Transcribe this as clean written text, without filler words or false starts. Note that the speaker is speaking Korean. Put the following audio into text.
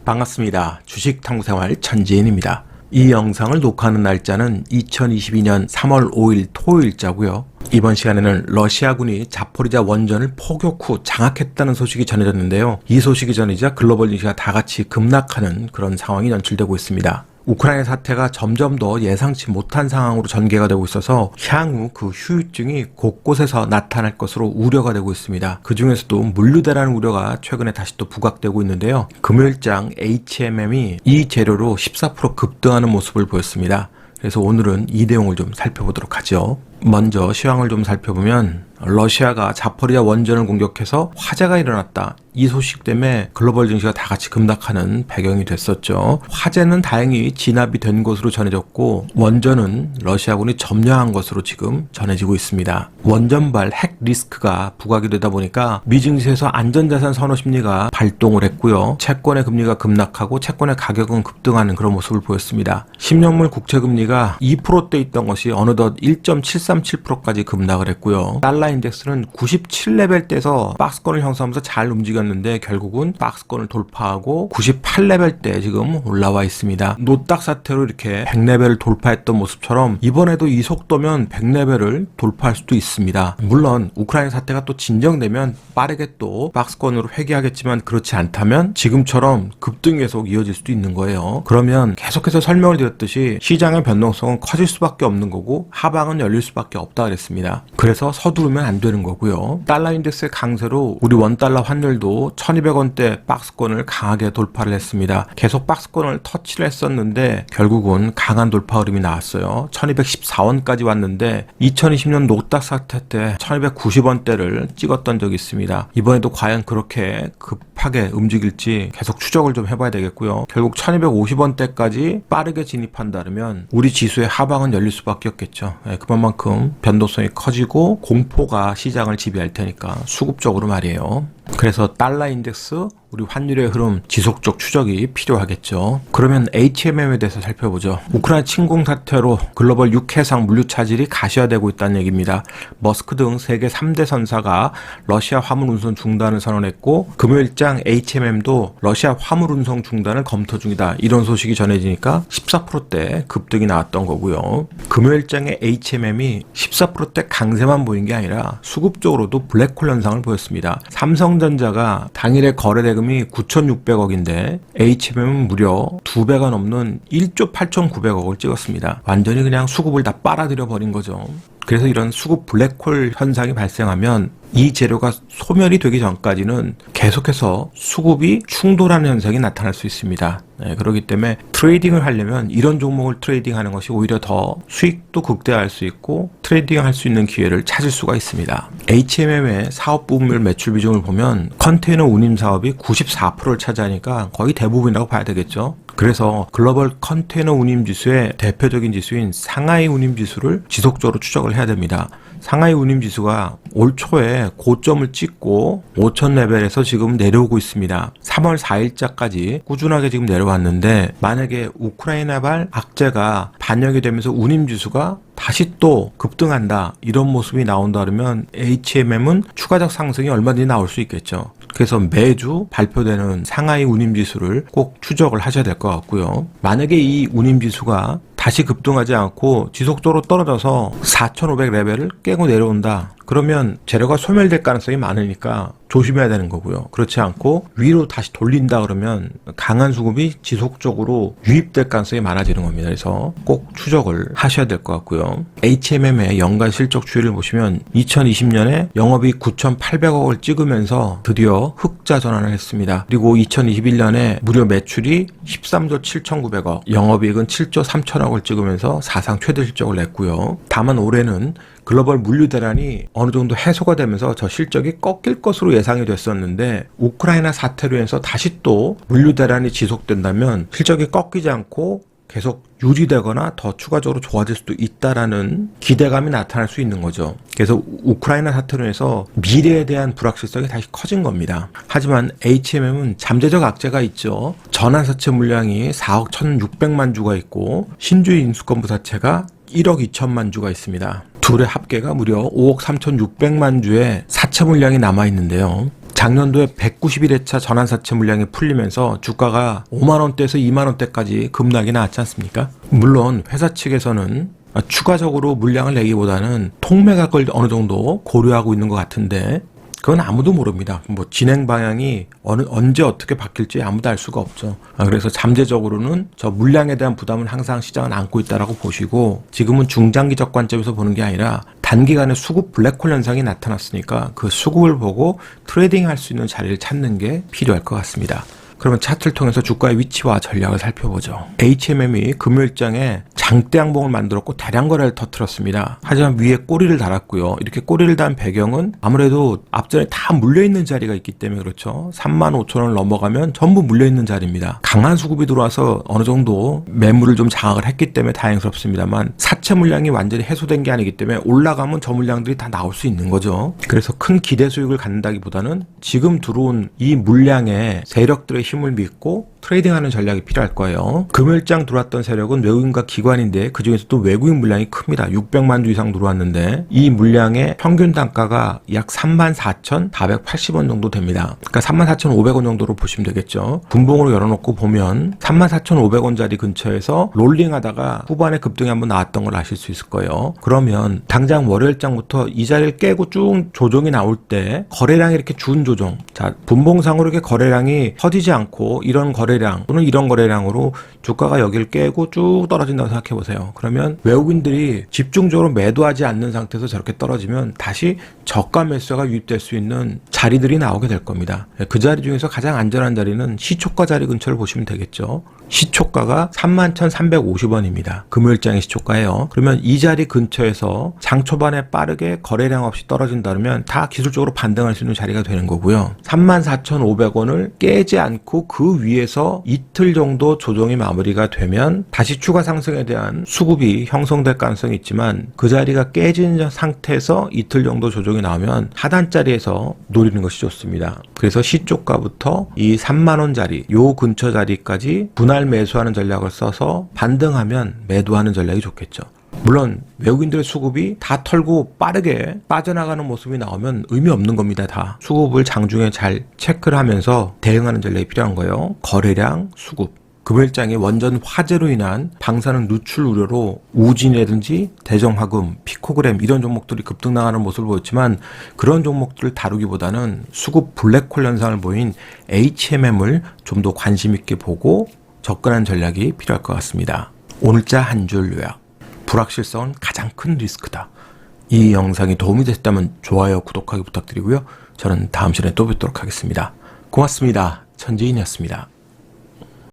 반갑습니다. 주식탐구생활 천지인입니다. 이 영상을 녹화하는 날짜는 2022년 3월 5일 토요일자고요. 이번 시간에는 러시아군이 자포리자 원전을 포격 후 장악했다는 소식이 전해졌는데요. 이 소식이 전해지자 글로벌 증시가 다 같이 급락하는 그런 상황이 연출되고 있습니다. 우크라이나 사태가 점점 더 예상치 못한 상황으로 전개가 되고 있어서 향후 그 후유증이 곳곳에서 나타날 것으로 우려가 되고 있습니다. 그 중에서도 물류대란 우려가 최근에 다시 또 부각되고 있는데요. 금요일장 HMM이 이 재료로 14% 급등하는 모습을 보였습니다. 그래서 오늘은 이 내용을 좀 살펴보도록 하죠. 먼저 시황을 좀 살펴보면 러시아가 자포리자 원전을 공격해서 화재가 일어났다. 이 소식 때문에 글로벌 증시가 다 같이 급락하는 배경이 됐었죠. 화재는 다행히 진압이 된 것으로 전해졌고 원전은 러시아군이 점령한 것으로 지금 전해지고 있습니다. 원전발 핵 리스크가 부각이 되다 보니까 미증시에서 안전자산 선호 심리가 발동을 했고요. 채권의 금리가 급락하고 채권의 가격은 급등하는 그런 모습을 보였습니다. 10년물 국채금리가 2%대 있던 것이 어느덧 1.737%까지 급락을 했고요. 달러 인덱스는 97레벨대에서 박스권을 형성하면서 잘 움직였는데 결국은 박스권을 돌파하고 98레벨대 지금 올라와 있습니다. 노딱 사태로 이렇게 100레벨을 돌파했던 모습처럼 이번에도 이 속도면 100레벨을 돌파할 수도 있습니다. 물론 우크라이나 사태가 또 진정되면 빠르게 또 박스권으로 회귀하겠지만 그렇지 않다면 지금처럼 급등이 계속 이어질 수도 있는 거예요. 그러면 계속해서 설명을 드렸듯이 시장의 변동성은 커질 수밖에 없는 거고 하방은 열릴 수밖에 없다 그랬습니다. 그래서 서두르면 안 되는 거고요. 달러 인덱스의 강세로 우리 원달러 환율도 1200원대 박스권을 강하게 돌파를 했습니다. 계속 박스권을 터치를 했었는데 결국은 강한 돌파 흐름이 나왔어요. 1214원까지 왔는데 2020년 노딱 사태 때 1290원대를 찍었던 적이 있습니다. 이번에도 과연 그렇게 급하게 움직일지 계속 추적을 좀 해봐야 되겠고요. 결국 1250원대까지 빠르게 진입한다면 우리 지수의 하방은 열릴 수밖에 없겠죠. 그만큼 변동성이 커지고 공포가 시장을 지배할 테니까 수급적으로 말이에요. 그래서 달러 인덱스, 우리 환율의 흐름 지속적 추적이 필요하겠죠. 그러면 HMM에 대해서 살펴보죠. 우크라이나 침공 사태로 글로벌 육해상 물류 차질이 가시화되고 있다는 얘기입니다. 머스크 등 세계 3대 선사가 러시아 화물 운송 중단을 선언했고 금요일장 HMM도 러시아 화물 운송 중단을 검토 중이다. 이런 소식이 전해지니까 14%대 급등이 나왔던 거고요. 금요일장의 HMM이 14%대 강세만 보인 게 아니라 수급적으로도 블랙홀 현상을 보였습니다. 삼성전자가 당일의 거래 대금이 9,600억인데 HMM은 무려 2배가 넘는 1조 8,900억을 찍었습니다. 완전히 그냥 수급을 다 빨아들여 버린 거죠. 그래서 이런 수급 블랙홀 현상이 발생하면 이 재료가 소멸이 되기 전까지는 계속해서 수급이 충돌하는 현상이 나타날 수 있습니다. 그렇기 때문에 트레이딩을 하려면 이런 종목을 트레이딩하는 것이 오히려 더 수익도 극대화할 수 있고 트레이딩할 수 있는 기회를 찾을 수가 있습니다. HMM의 사업 부분별 매출 비중을 보면 컨테이너 운임 사업이 94%를 차지하니까 거의 대부분이라고 봐야 되겠죠. 그래서 글로벌 컨테이너 운임 지수의 대표적인 지수인 상하이 운임 지수를 지속적으로 추적을 해야 됩니다. 상하이 운임 지수가 올 초에 고점을 찍고 5,000 레벨에서 지금 내려오고 있습니다. 3월 4일자까지 꾸준하게 지금 내려왔는데 만약에 우크라이나발 악재가 반영이 되면서 운임 지수가 다시 또 급등한다 이런 모습이 나온다 그러면 HMM은 추가적 상승이 얼마든지 나올 수 있겠죠. 그래서 매주 발표되는 상하이 운임지수를 꼭 추적을 하셔야 될 것 같고요. 만약에 이 운임지수가 다시 급등하지 않고 지속적으로 떨어져서 4,500 레벨을 깨고 내려온다. 그러면 재료가 소멸될 가능성이 많으니까 조심해야 되는 거고요. 그렇지 않고 위로 다시 돌린다 그러면 강한 수급이 지속적으로 유입될 가능성이 많아지는 겁니다. 그래서 꼭 추적을 하셔야 될 것 같고요. HMM의 연간 실적 추이를 보시면 2020년에 영업이익 9,800억을 찍으면서 드디어 흑자 전환을 했습니다. 그리고 2021년에 무려 매출이 13조 7,900억, 영업이익은 7조 3천억을 찍으면서 사상 최대 실적을 냈고요. 다만 올해는 글로벌 물류 대란이 어느 정도 해소가 되면서 저 실적이 꺾일 것으로 예상이 됐었는데 우크라이나 사태로 인해서 다시 또 물류 대란이 지속된다면 실적이 꺾이지 않고 계속 유지되거나 더 추가적으로 좋아질 수도 있다라는 기대감이 나타날 수 있는 거죠. 그래서 우크라이나 사태로 인해서 미래에 대한 불확실성이 다시 커진 겁니다. 하지만 HMM은 잠재적 악재가 있죠. 전환사채 물량이 4억 1,600만 주가 있고 신주의 인수권 부사채가 1억 2천만 주가 있습니다. 둘의 합계가 무려 5억 3,600만 주의 사채 물량이 남아있는데요. 작년도에 191회차 전환사채 물량이 풀리면서 주가가 5만원대에서 2만원대까지 급락이 나왔지 않습니까? 물론 회사 측에서는 추가적으로 물량을 내기보다는 통매각을 어느 정도 고려하고 있는 것 같은데 그건 아무도 모릅니다. 뭐 진행 방향이 언제 어떻게 바뀔지 아무도 알 수가 없죠. 그래서 잠재적으로는 저 물량에 대한 부담은 항상 시장은 안고 있다라고 보시고, 지금은 중장기적 관점에서 보는 게 아니라 단기간에 수급 블랙홀 현상이 나타났으니까 그 수급을 보고 트레이딩할 수 있는 자리를 찾는 게 필요할 것 같습니다. 그러면 차트를 통해서 주가의 위치와 전략을 살펴보죠. HMM이 금요일장에 장대 양봉을 만들었고 대량 거래를 터뜨렸습니다. 하지만 위에 꼬리를 달았고요. 이렇게 꼬리를 단 배경은 아무래도 앞전에 다 물려있는 자리가 있기 때문에 그렇죠. 35,000원을 넘어가면 전부 물려있는 자리입니다. 강한 수급이 들어와서 어느 정도 매물을 좀 장악을 했기 때문에 다행스럽습니다만, 사채 물량이 완전히 해소된 게 아니기 때문에 올라가면 저 물량들이 다 나올 수 있는 거죠. 그래서 큰 기대 수익을 갖는다기보다는 지금 들어온 이 물량의 세력들의 힘을 믿고 트레이딩하는 전략이 필요할 거예요. 금요일장 들어왔던 세력은 외국인과 기관인데 그중에서도 외국인 물량이 큽니다. 600만 주 이상 들어왔는데 이 물량의 평균 단가가 약 34,480원 정도 됩니다. 그러니까 34,500원 정도로 보시면 되겠죠. 분봉으로 열어놓고 보면 34,500원짜리 근처에서 롤링하다가 후반에 급등이 한번 나왔던 걸 아실 수 있을 거예요. 그러면 당장 월요일장부터 이 자리를 깨고 쭉 조정이 나올 때 거래량이 이렇게 준 조정, 자 분봉상으로 이렇게 거래량이 터지지 않고 이런 거래량 또는 이런 거래량으로 주가가 여기를 깨고 쭉 떨어진다고 생각해 보세요. 그러면 외국인들이 집중적으로 매도하지 않는 상태에서 저렇게 떨어지면 다시 저가 매수가 유입될 수 있는 자리들이 나오게 될 겁니다. 그 자리 중에서 가장 안전한 자리는 시초가 자리 근처를 보시면 되겠죠. 시초가가 31,350원입니다. 금요일장의 시초가예요. 그러면 이 자리 근처에서 장 초반에 빠르게 거래량 없이 떨어진다면 다 기술적으로 반등할 수 있는 자리가 되는 거고요. 34,500원을 깨지 않고 그 위에서 이틀 정도 조정이 마무리가 되면 다시 추가 상승에 대한 수급이 형성될 가능성이 있지만, 그 자리가 깨진 상태에서 이틀 정도 조정이 나오면 하단 자리에서 노리는 것이 좋습니다. 그래서 시초가부터 이 3만원 자리, 요 근처 자리까지 분할 매수하는 전략을 써서 반등하면 매도하는 전략이 좋겠죠. 물론 외국인들의 수급이 다 털고 빠르게 빠져나가는 모습이 나오면 의미 없는 겁니다. 다 수급을 장중에 잘 체크를 하면서 대응하는 전략이 필요한 거예요. 거래량, 수급. 금요일장에 원전 화재로 인한 방사능 누출 우려로 우진이라든지 대정화금, 피코그램 이런 종목들이 급등나가는 모습을 보였지만, 그런 종목들을 다루기보다는 수급 블랙홀 현상을 보인 HMM을 좀 더 관심 있게 보고 접근하는 전략이 필요할 것 같습니다. 오늘자 한 줄 요약. 불확실성은 가장 큰 리스크다. 이 영상이 도움이 됐다면 좋아요, 구독하기 부탁드리고요. 저는 다음 시간에 또 뵙도록 하겠습니다. 고맙습니다. 천지인이었습니다.